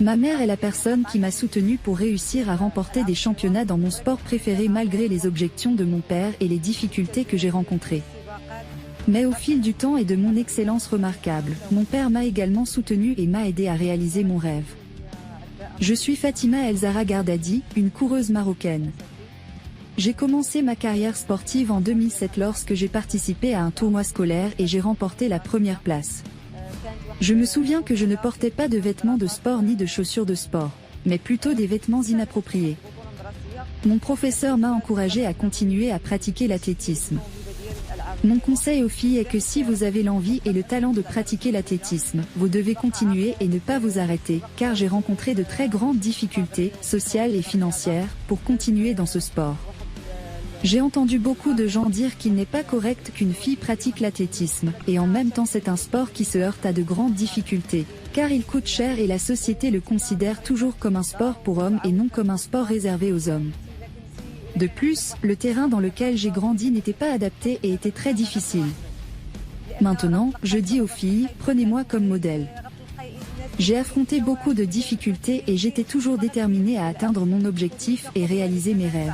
Ma mère est la personne qui m'a soutenue pour réussir à remporter des championnats dans mon sport préféré malgré les objections de mon père et les difficultés que j'ai rencontrées. Mais au fil du temps et de mon excellence remarquable, mon père m'a également soutenu et m'a aidé à réaliser mon rêve. Je suis Fatima El Zahra Gardadi, une coureuse marocaine. J'ai commencé ma carrière sportive en 2007 lorsque j'ai participé à un tournoi scolaire et j'ai remporté la première place. Je me souviens que je ne portais pas de vêtements de sport ni de chaussures de sport, mais plutôt des vêtements inappropriés. Mon professeur m'a encouragé à continuer à pratiquer l'athlétisme. Mon conseil aux filles est que si vous avez l'envie et le talent de pratiquer l'athlétisme, vous devez continuer et ne pas vous arrêter, car j'ai rencontré de très grandes difficultés, sociales et financières, pour continuer dans ce sport. J'ai entendu beaucoup de gens dire qu'il n'est pas correct qu'une fille pratique l'athlétisme, et en même temps c'est un sport qui se heurte à de grandes difficultés, car il coûte cher et la société le considère toujours comme un sport pour hommes et non comme un sport réservé aux hommes. De plus, le terrain dans lequel j'ai grandi n'était pas adapté et était très difficile. Maintenant, je dis aux filles, prenez-moi comme modèle. J'ai affronté beaucoup de difficultés et j'étais toujours déterminée à atteindre mon objectif et réaliser mes rêves.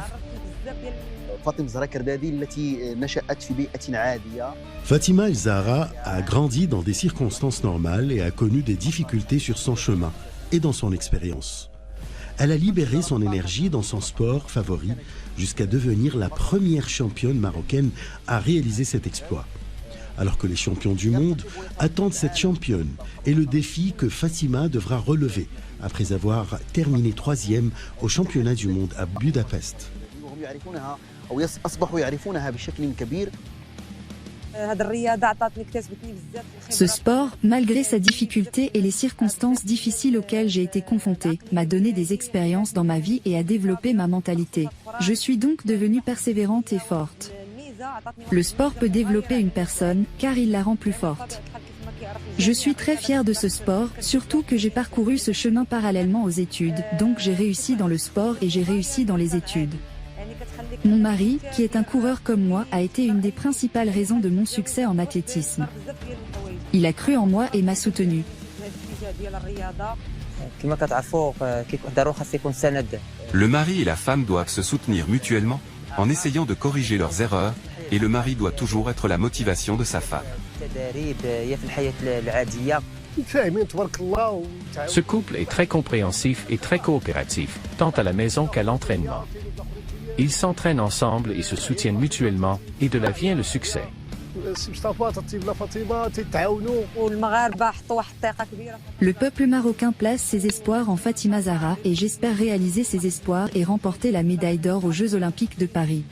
Fatima El Zahra a grandi dans des circonstances normales et a connu des difficultés sur son chemin et dans son expérience. Elle a libéré son énergie dans son sport favori jusqu'à devenir la première championne marocaine à réaliser cet exploit. Alors que les champions du monde attendent cette championne et le défi que Fatima devra relever après avoir terminé 3e au championnat du monde à Budapest. Ce sport, malgré sa difficulté et les circonstances difficiles auxquelles j'ai été confrontée, m'a donné des expériences dans ma vie et a développé ma mentalité. Je suis donc devenue persévérante et forte. Le sport peut développer une personne, car il la rend plus forte. Je suis très fière de ce sport, surtout que j'ai parcouru ce chemin parallèlement aux études, donc j'ai réussi dans le sport et j'ai réussi dans les études. Mon mari, qui est un coureur comme moi, a été une des principales raisons de mon succès en athlétisme. Il a cru en moi et m'a soutenue. Le mari et la femme doivent se soutenir mutuellement, en essayant de corriger leurs erreurs, et le mari doit toujours être la motivation de sa femme. Ce couple est très compréhensif et très coopératif, tant à la maison qu'à l'entraînement. Ils s'entraînent ensemble et se soutiennent mutuellement, et de là vient le succès. Le peuple marocain place ses espoirs en Fatima Zahra et j'espère réaliser ses espoirs et remporter la médaille d'or aux Jeux Olympiques de Paris.